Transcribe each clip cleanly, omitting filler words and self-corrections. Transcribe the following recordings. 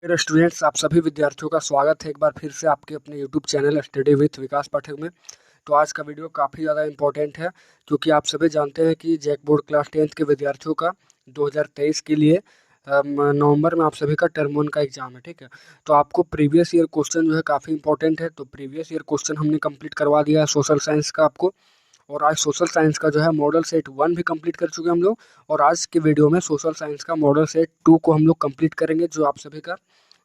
मेरे स्टूडेंट्स, आप सभी विद्यार्थियों का स्वागत है एक बार फिर से आपके अपने यूट्यूब चैनल स्टडी विथ विकास पाठक में। तो आज का वीडियो काफ़ी ज़्यादा इम्पोर्टेंट है, क्योंकि आप सभी जानते हैं कि जैक बोर्ड क्लास 10th के विद्यार्थियों का 2023 के लिए नवंबर में आप सभी का टर्म 1 का एग्जाम है। ठीक है, तो आपको प्रीवियस ईयर क्वेश्चन जो है काफ़ी इंपॉर्टेंट है। तो प्रीवियस ईयर क्वेश्चन हमने कंप्लीट करवा दिया है सोशल साइंस का आपको, और आज सोशल साइंस का जो है मॉडल सेट 1 भी कंप्लीट कर चुके हैं हम लोग। और आज के वीडियो में सोशल साइंस का मॉडल सेट 2 को हम लोग कंप्लीट करेंगे, जो आप सभी का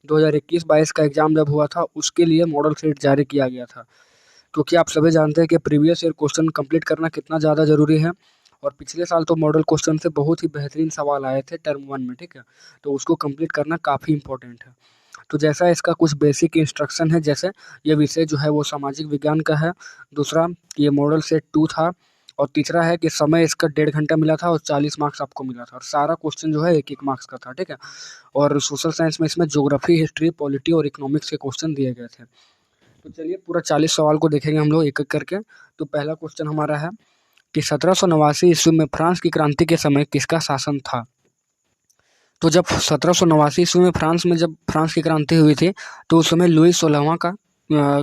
2021-22 का एग्जाम जब हुआ था उसके लिए मॉडल सेट जारी किया गया था। क्योंकि आप सभी जानते हैं कि प्रीवियस ईयर क्वेश्चन कंप्लीट करना कितना ज़्यादा ज़रूरी है, और पिछले साल तो मॉडल क्वेश्चन से बहुत ही बेहतरीन सवाल आए थे टर्म 1 में। ठीक है, तो उसको कंप्लीट करना काफ़ी इंपॉर्टेंट है। तो जैसा इसका कुछ बेसिक इंस्ट्रक्शन है, जैसे ये विषय जो है वो सामाजिक विज्ञान का है, दूसरा ये मॉडल सेट 2 था, और तीसरा है कि समय इसका 1.5 घंटा मिला था और 40 मार्क्स आपको मिला था, और सारा क्वेश्चन जो है 1-1 मार्क्स का था। ठीक है, और सोशल साइंस में इसमें ज्योग्राफी, हिस्ट्री, पॉलिटी और इकोनॉमिक्स के क्वेश्चन दिए गए थे। तो चलिए पूरा 40 सवाल को देखेंगे हम लोग एक-एक करके। तो पहला क्वेश्चन हमारा है कि 1789 ईस्वी में फ्रांस की क्रांति के समय किसका शासन था? तो जब 1789 ईस्वी में फ्रांस की क्रांति हुई थी, तो उस समय लुई 16वां का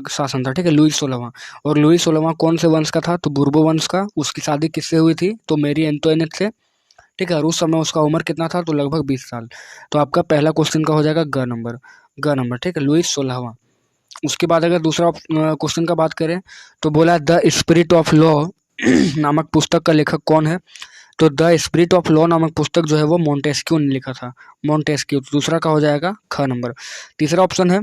शासन था। ठीक है, लुई 16वां। और लुई 16वां कौन से वंश का था? तो बुर्बो वंश का। उसकी शादी किससे हुई थी? तो मेरी एंटोइनेट से। ठीक है, और उस समय उसका उम्र कितना था? तो लगभग 20 साल। तो आपका पहला क्वेश्चन का हो जाएगा ग नंबर। ठीक है, लुई 16वां। उसके बाद अगर दूसरा क्वेश्चन का बात करें, तो बोला द स्पिरिट ऑफ लॉ नामक पुस्तक का लेखक कौन है? तो द स्पिरिट ऑफ लॉ नामक पुस्तक जो है वो मोंटेस्क्यू ने लिखा था, मोंटेस्क्यू। तो दूसरा का हो जाएगा ख नंबर। तीसरा ऑप्शन है,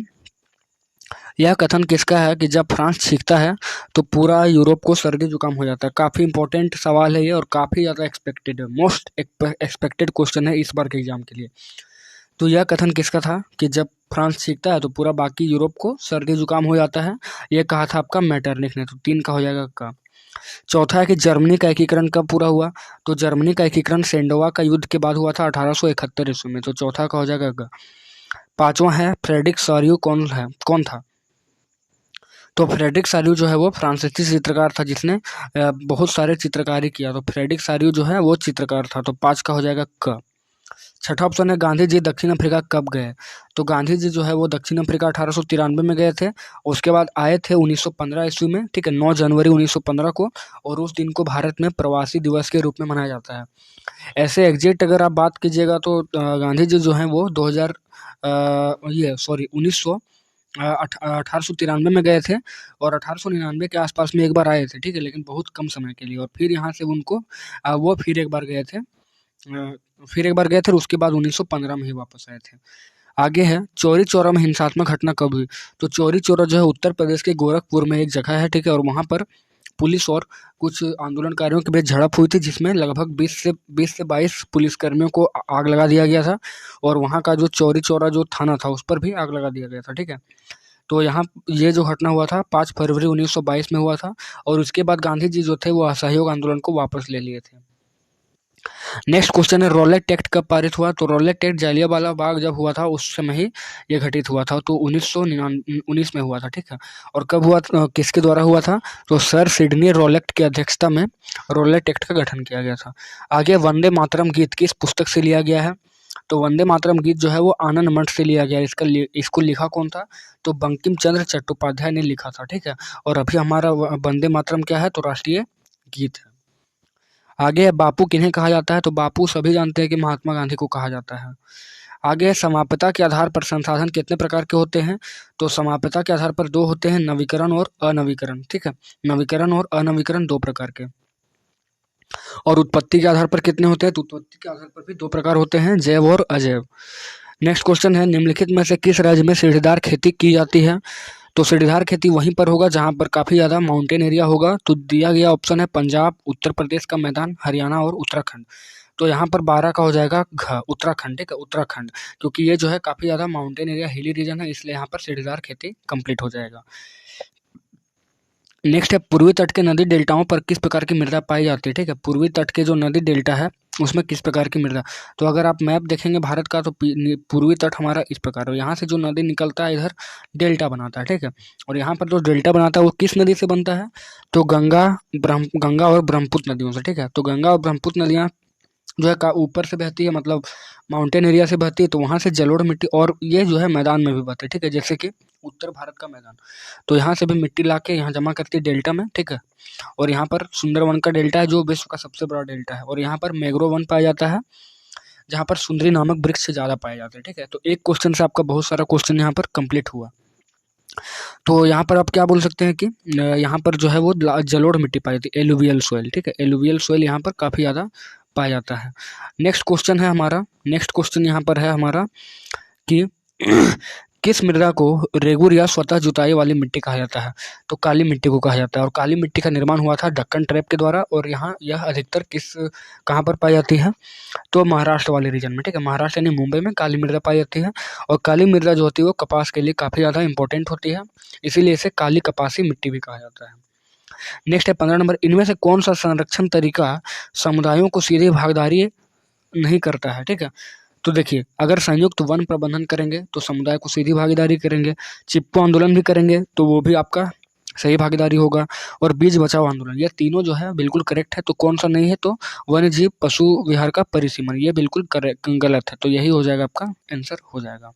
यह कथन किसका है कि जब फ्रांस छींकता है तो पूरा यूरोप को सर्दी जुकाम हो जाता है? काफ़ी इंपॉर्टेंट सवाल है ये, और काफ़ी ज़्यादा एक्सपेक्टेड है, मोस्ट एक्सपेक्टेड क्वेश्चन है इस बार के एग्जाम के लिए। तो यह कथन किसका था कि जब फ्रांस छींकता है तो पूरा बाकी यूरोप को सर्दी जुकाम हो जाता है? ये कहा था आपका मैटरनिख ने। तो 3 का हो जाएगा का। चौथा है कि जर्मनी का एकीकरण कब पूरा हुआ? तो जर्मनी का एकीकरण सेंडोवा का युद्ध के बाद हुआ था 1871 ईस्वी में। तो चौथा का हो जाएगा ग। पांचवा है फ्रेडरिक सारियो कौन था? तो फ्रेडरिक सारियो जो है वो फ्रांसीसी चित्रकार था, जिसने बहुत सारे चित्रकारी किया। तो फ्रेडरिक सारियो जो है वो चित्रकार था। तो 5 का हो जाएगा क। छठा ऑप्शन है, गांधी जी दक्षिण अफ्रीका कब गए? तो गांधी जी जो है वो दक्षिण अफ्रीका 1893 में गए थे। उसके बाद आए थे 1915 ईस्वी में। ठीक है, 9 जनवरी 1915 को। और उस दिन को भारत में प्रवासी दिवस के रूप में मनाया जाता है। ऐसे एग्जैक्ट अगर आप बात कीजिएगा तो गांधी जी जो हैं वो 2000 ये सॉरी 1893 में गए थे, और 1899 के आसपास में एक बार आए थे। ठीक है, लेकिन बहुत कम समय के लिए, और फिर यहाँ से उनको वो फिर एक बार गए थे, और उसके बाद 1915 में ही वापस आए थे। आगे है, चौरी चौरा में हिंसात्मक घटना कब हुई? तो चौरी चौरा जो है उत्तर प्रदेश के गोरखपुर में एक जगह है। ठीक है, और वहाँ पर पुलिस और कुछ आंदोलनकारियों के बीच झड़प हुई थी, जिसमें लगभग 20 से 22 पुलिसकर्मियों को आग लगा दिया गया था, और वहाँ का जो चौरी चौरा जो थाना था उस पर भी आग लगा दिया गया था। ठीक है, तो यहाँ ये जो घटना हुआ था 5 फरवरी 1922 में हुआ था, और उसके बाद गांधी जी जो थे वो असहयोग आंदोलन को वापस ले लिए थे। नेक्स्ट क्वेश्चन है, रॉलेट एक्ट कब पारित हुआ? तो रॉलेट एक्ट जालियांवाला बाग जब हुआ था उस समय ही ये घटित हुआ था। तो 1919 में हुआ था। ठीक है, और कब हुआ किसके द्वारा हुआ था? तो सर सिडनी रॉलेट की अध्यक्षता में रॉलेट एक्ट का गठन किया गया था। आगे, वंदे मातरम गीत किस पुस्तक से लिया गया है? तो वंदे मातरम गीत जो है वो आनंद मठ से लिया गया। इसको लिखा कौन था? तो बंकिम चंद्र चट्टोपाध्याय ने लिखा था। ठीक है, और अभी हमारा वंदे मातरम क्या है? तो राष्ट्रीय गीत है। आगे है, बापू किन्हें कहा जाता है? तो बापू सभी जानते हैं कि महात्मा गांधी को कहा जाता है। आगे है, समाप्यता के आधार पर संसाधन कितने प्रकार के होते हैं? तो समाप्यता के आधार पर 2 होते हैं, नवीकरण और अनवीकरण। ठीक है, नवीकरण और अनवीकरण 2 प्रकार के। और उत्पत्ति के आधार पर कितने होते हैं? तो उत्पत्ति के आधार पर भी 2 प्रकार होते हैं, जैव और अजैव। नेक्स्ट क्वेश्चन है, निम्नलिखित में से किस राज्य में सीढ़ीदार खेती की जाती है? तो सीढ़ीदार खेती वहीं पर होगा जहां पर काफ़ी ज़्यादा माउंटेन एरिया होगा। तो दिया गया ऑप्शन है पंजाब, उत्तर प्रदेश का मैदान, हरियाणा और उत्तराखंड। तो यहाँ पर 12 का हो जाएगा घ, उत्तराखंड। ठीक है, उत्तराखंड, क्योंकि ये जो है काफ़ी ज़्यादा माउंटेन एरिया, हिली रीजन है, इसलिए यहाँ पर सीढ़ीदार खेती कंप्लीट हो जाएगा। नेक्स्ट है, पूर्वी तट के नदी डेल्टाओं पर किस प्रकार की मृदा पाई जाती है? ठीक है, पूर्वी तट के जो नदी डेल्टा है उसमें किस प्रकार की मृदा? तो अगर आप मैप देखेंगे भारत का, तो पूर्वी तट हमारा इस प्रकार है, यहाँ से जो नदी निकलता है इधर डेल्टा बनाता है। ठीक है, और यहाँ पर जो डेल्टा बनाता है वो किस नदी से बनता है? तो गंगा और ब्रह्मपुत्र नदियों से। ठीक है, तो गंगा और ब्रह्मपुत्र नदियाँ जो है ऊपर से बहती है, मतलब माउंटेन एरिया से बहती है, तो वहाँ से जलोढ़ मिट्टी, और ये जो है मैदान में भी बहती है, ठीक है, जैसे कि उत्तर भारत का मैदान, तो यहाँ से भी मिट्टी ला के यहाँ जमा करती है डेल्टा में, ठीक है। और यहाँ पर सुंदरवन का डेल्टा है जो विश्व का सबसे बड़ा डेल्टा है, और यहाँ पर मैंग्रोव वन पाया जाता है जहाँ पर सुंदरी नामक वृक्ष ज़्यादा पाए जाते हैं, ठीक है। तो एक क्वेश्चन से आपका बहुत सारा क्वेश्चन यहाँ पर कंप्लीट हुआ। तो यहाँ पर आप क्या बोल सकते हैं कि यहाँ पर जो है वो जलोढ़ मिट्टी पाई जाती है, एलुवियल सोइल, ठीक है, एलुवियल सोइल यहाँ पर काफ़ी ज़्यादा पाया जाता है। नेक्स्ट क्वेश्चन है हमारा, नेक्स्ट क्वेश्चन यहाँ पर है हमारा कि किस मृदा को रेगुर या स्वतः जुताई वाली मिट्टी कहा जाता है? तो काली मिट्टी को कहा जाता है, और काली मिट्टी का निर्माण हुआ था दक्कन ट्रैप के द्वारा, और यहाँ यह अधिकतर कहाँ पर पाई जाती है? तो महाराष्ट्र वाले रीजन में, ठीक है, महाराष्ट्र यानी मुंबई में काली मृदा पाई जाती है। और काली मृदा जो होती है वो कपास के लिए काफ़ी ज़्यादा इंपॉर्टेंट होती है, इसीलिए इसे काली कपासी मिट्टी भी कहा जाता है। नेक्स्ट है 15 नंबर, इनमें से कौन सा संरक्षण तरीका समुदायों को सीधे भागीदारी नहीं करता है? ठीक है, तो देखिए, अगर संयुक्त वन प्रबंधन करेंगे तो समुदाय को सीधी भागीदारी करेंगे, चिपको आंदोलन भी करेंगे तो वो भी आपका सही भागीदारी होगा, और बीज बचाओ आंदोलन, ये तीनों जो है बिल्कुल करेक्ट है। तो कौन सा नहीं है? तो वन्य जीव पशु विहार का परिसीमन, ये बिल्कुल गलत है, तो यही हो जाएगा, आपका आंसर हो जाएगा।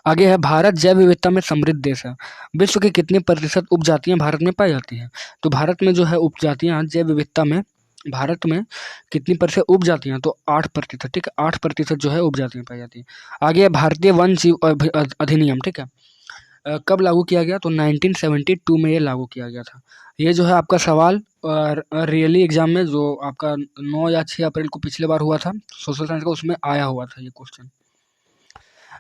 आगे है, भारत जैव विविधता में समृद्ध देश है, विश्व की कितनी प्रतिशत उपजातियां भारत में पाई जाती हैं? तो भारत में जो है उपजातियां जैव विविधता में भारत में कितनी प्रतिशत उपजातियां? तो 8%, ठीक है, 8% जो है उपजातियां पाई जाती हैं। आगे है, भारतीय वन जीव अधिनियम, ठीक है, कब लागू किया गया? तो 1972 में ये लागू किया गया था। ये जो है आपका सवाल रियली एग्जाम में जो आपका 9 या 6 अप्रैल को पिछले बार हुआ था सोशल साइंस का, उसमें आया हुआ था ये क्वेश्चन।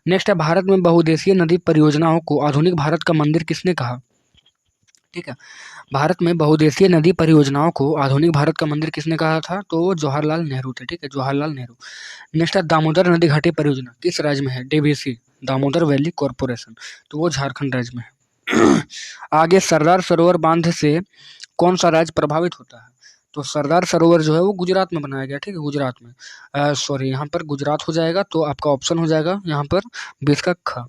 नेक्स्ट है, भारत में बहुउद्देशीय नदी परियोजनाओं को आधुनिक भारत का मंदिर किसने कहा? ठीक है, भारत में बहुउद्देशीय नदी परियोजनाओं को आधुनिक भारत का मंदिर किसने कहा था? तो जवाहरलाल नेहरू थे, ठीक है, जवाहरलाल नेहरू। नेक्स्ट है, दामोदर नदी घाटी परियोजना किस राज्य में है? डीवीसी, दामोदर वैली कॉरपोरेशन, तो वो झारखंड राज्य में है। आगे, सरदार सरोवर बांध से कौन सा राज्य प्रभावित होता है? तो सरदार सरोवर जो है वो गुजरात में बनाया गया, ठीक है, गुजरात में, सॉरी यहाँ पर गुजरात हो जाएगा, तो आपका ऑप्शन हो जाएगा यहाँ पर 20 का ख।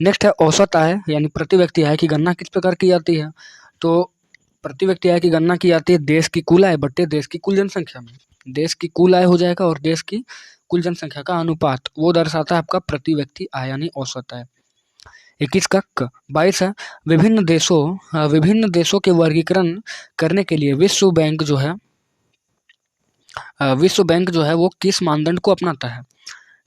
नेक्स्ट है, औसत आय यानी प्रति व्यक्ति आय की गणना किस प्रकार की जाती है? तो प्रति व्यक्ति आय की गणना की जाती है देश की कुल आय बट्टे देश की कुल जनसंख्या में। देश की कुल आय हो जाएगा और देश की कुल जनसंख्या का अनुपात वो दर्शाता है आपका प्रति व्यक्ति आय यानी औसत आय। 21 का क। 22 है, विभिन्न देशों के वर्गीकरण करने के लिए विश्व बैंक जो है वो किस मानदंड को अपनाता है?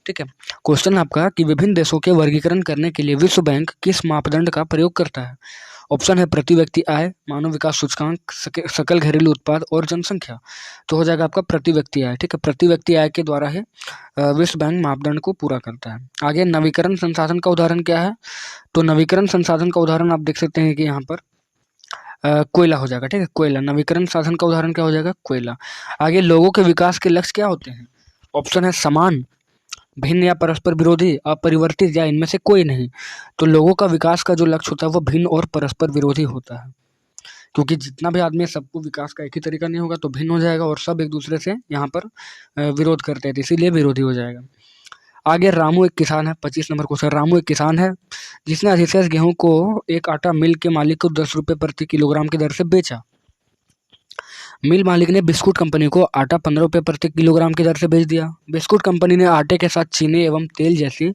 ठीक है, क्वेश्चन आपका कि विभिन्न देशों के वर्गीकरण करने के लिए विश्व बैंक किस मापदंड का प्रयोग करता है? ऑप्शन है प्रति व्यक्ति आय, मानव विकास सूचकांक, सकल घरेलू उत्पाद और जनसंख्या, तो हो जाएगा आपका प्रति व्यक्ति आय, ठीक है, प्रति व्यक्ति आय के द्वारा है विश्व बैंक मापदंड को पूरा करता है। आगे, नवीकरण संसाधन का उदाहरण क्या है? तो नवीकरण संसाधन का उदाहरण आप देख सकते हैं कि यहाँ पर कोयला हो जाएगा, ठीक है, कोयला, नवीकरण साधन का उदाहरण क्या हो जाएगा? कोयला। आगे, लोगों के विकास के लक्ष्य क्या होते हैं? ऑप्शन है समान, भिन्न या परस्पर विरोधी, अपरिवर्तित या इनमें से कोई नहीं। तो लोगों का विकास का जो लक्ष्य होता है वो भिन्न और परस्पर विरोधी होता है, क्योंकि जितना भी आदमी है सबको विकास का एक ही तरीका नहीं होगा, तो भिन्न हो जाएगा, और सब एक दूसरे से यहाँ पर विरोध करते हैं, तो इसीलिए विरोधी हो जाएगा। आगे, रामू एक किसान है, 25 नंबर क्वेश्चन। रामू एक किसान है जिसने अधिशेष गेहूं को एक आटा मिल के मालिक को 10 रुपये प्रति किलोग्राम की दर से बेचा। मिल मालिक ने बिस्कुट कंपनी को आटा 15 रुपये प्रति किलोग्राम की दर से बेच दिया। बिस्कुट कंपनी ने आटे के साथ चीनी एवं तेल जैसी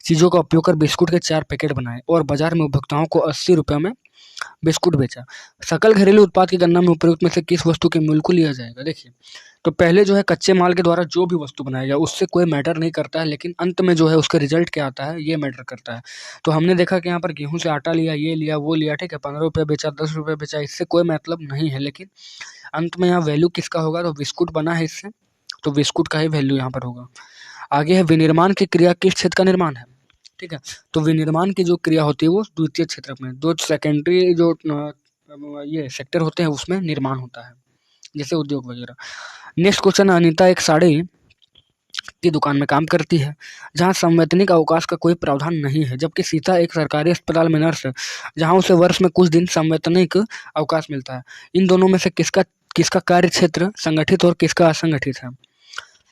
चीज़ों का उपयोग कर बिस्कुट के 4 पैकेट बनाए और बाजार में उपभोक्ताओं को 80 रुपये में बिस्कुट बेचा। सकल घरेलू उत्पाद की गणना में उपरोक्त में से किस वस्तु के मूल्य को लिया जाएगा? देखिए, तो पहले जो है कच्चे माल के द्वारा जो भी वस्तु बनाया गया उससे कोई मैटर नहीं करता है, लेकिन अंत में जो है उसका रिजल्ट क्या आता है ये मैटर करता है। तो हमने देखा कि यहाँ पर गेहूं से आटा लिया, ये लिया, वो लिया, ठीक है, 15 रुपये बेचा, 10 रुपये बेचा, इससे कोई मतलब नहीं है, लेकिन अंत में यहाँ वैल्यू किसका होगा? तो बिस्कुट बना है इससे, तो बिस्कुट का ही वैल्यू यहाँ पर होगा। आगे है, विनिर्माण की क्रिया किस क्षेत्र का निर्माण है? ठीक है, तो विनिर्माण की जो क्रिया होती है वो द्वितीय क्षेत्र में, दो सेकेंडरी जो ये सेक्टर होते हैं उसमें निर्माण होता है, जैसे उद्योग वगैरह। नेक्स्ट क्वेश्चन, अनीता एक साड़ी की दुकान में काम करती है जहां संवैतनिक अवकाश का कोई प्रावधान नहीं है, जबकि सीता एक सरकारी अस्पताल में नर्स है जहां उसे वर्ष में कुछ दिन संवैतनिक अवकाश मिलता है। इन दोनों में से किसका किसका कार्य क्षेत्र संगठित और किसका असंगठित है?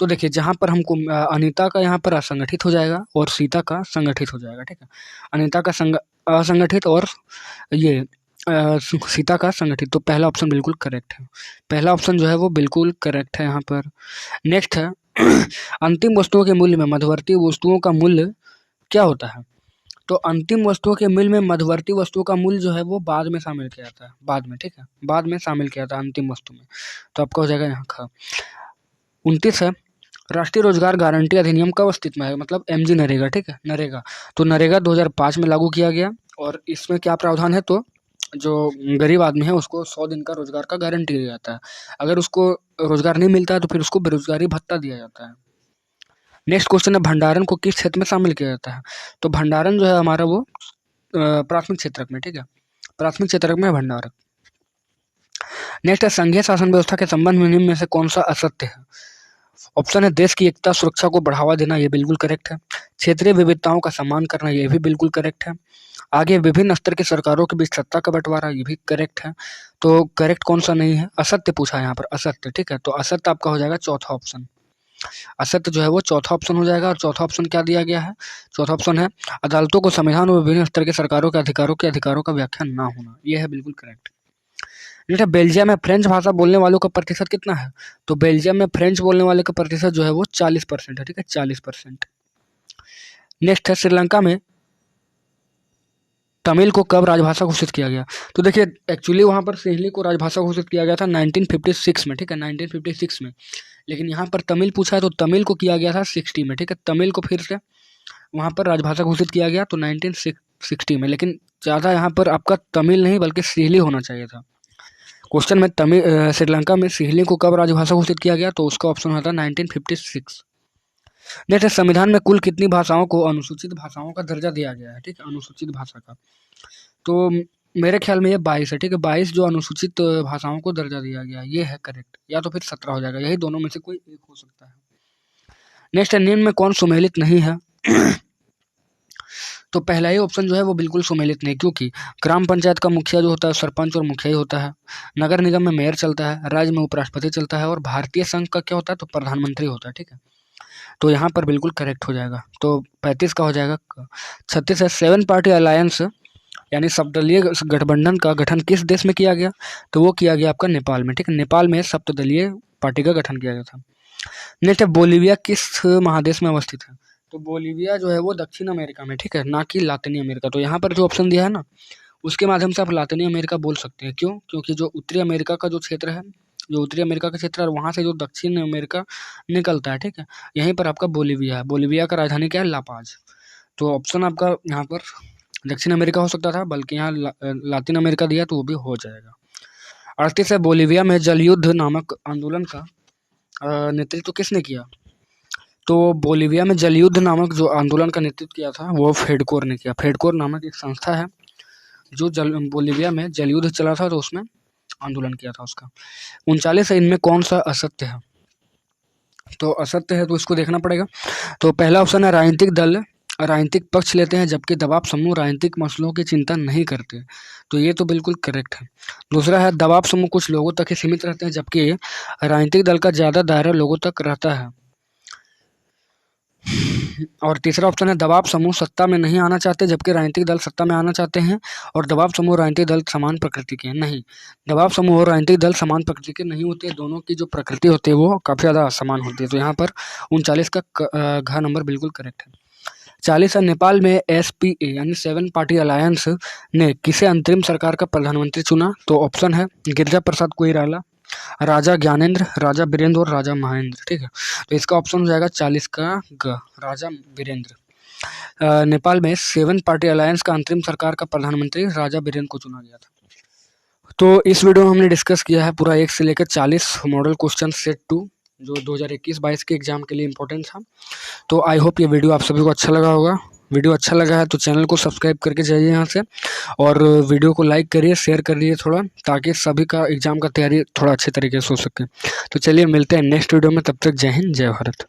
तो देखिए, जहाँ पर हमको अनीता का यहाँ पर असंगठित हो जाएगा और सीता का संगठित हो जाएगा, ठीक है, अनीता का असंगठित और ये सीता का संगठित, तो पहला ऑप्शन बिल्कुल करेक्ट है। पहला ऑप्शन जो है वो बिल्कुल करेक्ट है यहाँ पर। नेक्स्ट है अंतिम वस्तुओं के मूल्य में मध्यवर्ती वस्तुओं का मूल्य क्या होता है? तो अंतिम वस्तुओं के मूल्य में मध्यवर्ती वस्तुओं का मूल्य जो है वो बाद में शामिल किया जाता है, बाद में, ठीक है, बाद में शामिल किया जाता है अंतिम वस्तु में। तो आपका हो जाएगा यहाँ का 29 है राष्ट्रीय रोजगार गारंटी अधिनियम कब अस्तित्व में है? मतलब एमजी नरेगा, ठीक है, नरेगा। तो नरेगा 2005 में लागू किया गया और इसमें क्या प्रावधान है? तो जो गरीब आदमी है उसको 100 दिन का रोजगार का गारंटी दिया जाता है। अगर उसको रोजगार नहीं मिलता है तो फिर उसको बेरोजगारी भत्ता दिया जाता है। नेक्स्ट क्वेश्चन है भंडारण को किस क्षेत्र में शामिल किया जाता है? तो भंडारण जो है हमारा वो प्राथमिक क्षेत्रक में, ठीक है, प्राथमिक क्षेत्रक में भंडारण। नेक्स्ट है संघीय शासन व्यवस्था के संबंध में निम्न में से कौन सा असत्य है? ऑप्शन है देश की एकता सुरक्षा को बढ़ावा देना, ये बिल्कुल करेक्ट है। क्षेत्रीय विविधताओं का सम्मान करना, ये भी बिल्कुल करेक्ट है। आगे विभिन्न स्तर की सरकारों के बीच सत्ता का बंटवारा, ये भी करेक्ट है। तो करेक्ट कौन सा नहीं है? असत्य पूछा है यहाँ पर, असत्य, ठीक है। तो असत्य आपका हो जाएगा चौथा ऑप्शन। असत्य जो है वो चौथा ऑप्शन हो जाएगा। और चौथा ऑप्शन क्या दिया गया है? चौथा ऑप्शन है अदालतों को संविधान और विभिन्न स्तर के सरकारों के अधिकारों का व्याख्या ना होना, यह है बिल्कुल करेक्ट। नेक्स्ट है बेल्जियम में फ्रेंच भाषा बोलने वालों का प्रतिशत कितना है? तो बेल्जियम में फ्रेंच बोलने वाले का प्रतिशत जो है वो 40% है, ठीक है, 40%। नेक्स्ट है श्रीलंका में तमिल को कब राजभाषा घोषित किया गया? तो देखिए एक्चुअली वहाँ पर सिंहली को राजभाषा घोषित किया गया था 1956 में, ठीक है, 1956 में। लेकिन यहाँ पर तमिल पूछा है तो तमिल को किया गया था 60 में, ठीक है, तमिल को फिर से वहाँ पर राजभाषा घोषित किया गया तो 1960 में। लेकिन ज़्यादा यहाँ पर आपका तमिल नहीं बल्कि सिंहली होना चाहिए था। क्वेश्चन में श्रीलंका में सिंहली को कब राजभाषा घोषित किया गया? तो उसका ऑप्शन होता है 1956। नेक्स्ट संविधान में कुल कितनी भाषाओं को अनुसूचित भाषाओं का दर्जा दिया गया है? ठीक है, अनुसूचित भाषा का। तो मेरे ख्याल में ये 22 है, ठीक है, 22 जो अनुसूचित भाषाओं को दर्जा दिया गया, ये है करेक्ट। या तो फिर 17 हो जाएगा, यही दोनों में से कोई एक हो सकता है। नेक्स्ट है निम्न में कौन सुमेलित नहीं है? तो पहला ही ऑप्शन जो है वो बिल्कुल सुमेलित नहीं, क्योंकि ग्राम पंचायत का मुखिया जो होता है सरपंच और मुखिया ही होता है, नगर निगम में मेयर चलता है, राज्य में उपराष्ट्रपति चलता है, और भारतीय संघ का क्या होता है? तो प्रधानमंत्री होता है, ठीक है। तो यहाँ पर बिल्कुल करेक्ट हो जाएगा। तो 35 का हो जाएगा। 36 है 7 पार्टी अलायंस यानी सप्तदलीय गठबंधन का गठन किस देश में किया गया? तो वो किया गया आपका नेपाल में, ठीक है, नेपाल में सप्तदलीय पार्टी का गठन किया गया था। नेक्स्ट है बोलीविया किस महादेश में अवस्थित है? तो बोलीविया जो है वो दक्षिण अमेरिका में, ठीक है, ना कि लातिनी अमेरिका। तो यहाँ पर जो ऑप्शन दिया है ना उसके माध्यम से आप लातिनी अमेरिका बोल सकते हैं। क्यों? क्योंकि जो उत्तरी अमेरिका का जो क्षेत्र है, जो उत्तरी अमेरिका का क्षेत्र है, वहाँ से जो दक्षिण अमेरिका निकलता है, ठीक है, यहीं पर आपका बोलीविया है। बोलीविया का राजधानी क्या है? लापाज। तो ऑप्शन आपका यहाँ पर दक्षिण अमेरिका हो सकता था, बल्कि यहाँ लातिन अमेरिका दिया तो वो भी हो जाएगा। 38 है बोलीविया में जलयुद्ध नामक आंदोलन का नेतृत्व किसने किया? तो बोलीविया में जलयुद्ध नामक जो आंदोलन का नेतृत्व किया था वो फेडकोर ने किया। फेडकोर नामक एक संस्था है जो बोलीविया में जलयुद्ध चला था तो उसमें आंदोलन किया था उसका। 39 है इनमें कौन सा असत्य है? तो असत्य है तो इसको देखना पड़ेगा। तो पहला ऑप्शन है राजनीतिक दल राजनीतिक पक्ष लेते हैं जबकि दबाव समूह राजनीतिक मसलों की चिंता नहीं करते, तो ये तो बिल्कुल करेक्ट है। दूसरा है दबाव समूह कुछ लोगों तक ही सीमित रहते हैं जबकि राजनीतिक दल का ज़्यादा दायरा लोगों तक रहता है। और तीसरा ऑप्शन है दबाव समूह सत्ता में नहीं आना चाहते जबकि राजनीतिक दल सत्ता में आना चाहते हैं, और दबाव समूह राजनीतिक दल समान प्रकृति के हैं। नहीं, दबाव समूह और राजनीतिक दल समान प्रकृति के नहीं होते, दोनों की जो प्रकृति होती है वो काफ़ी ज़्यादा असमान होती है। तो यहाँ पर 39 का घ नंबर बिल्कुल करेक्ट है। 40 है नेपाल में SPA यानी 7 पार्टी अलायंस ने किसे अंतरिम सरकार का प्रधानमंत्री चुना? तो ऑप्शन है गिरिजा प्रसाद कोइराला, राजा ज्ञानेंद्र, राजा वीरेंद्र और राजा महेंद्र, ठीक है। तो इसका ऑप्शन हो जाएगा 40 का ग, राजा वीरेंद्र। नेपाल में 7 पार्टी अलायंस का अंतरिम सरकार का प्रधानमंत्री राजा वीरेंद्र को चुना गया था। तो इस वीडियो में हमने डिस्कस किया है पूरा 1 से लेकर 40 मॉडल क्वेश्चन सेट 2 जो 2021-22 के एग्जाम के लिए इम्पोर्टेंट था। तो आई होप ये वीडियो आप सभी को अच्छा लगा होगा। वीडियो अच्छा लगा है तो चैनल को सब्सक्राइब करके जाइए यहाँ से, और वीडियो को लाइक करिए, शेयर करिए थोड़ा, ताकि सभी का एग्जाम का तैयारी थोड़ा अच्छे तरीके से हो सके। तो चलिए मिलते हैं नेक्स्ट वीडियो में, तब तक जय हिंद जय भारत।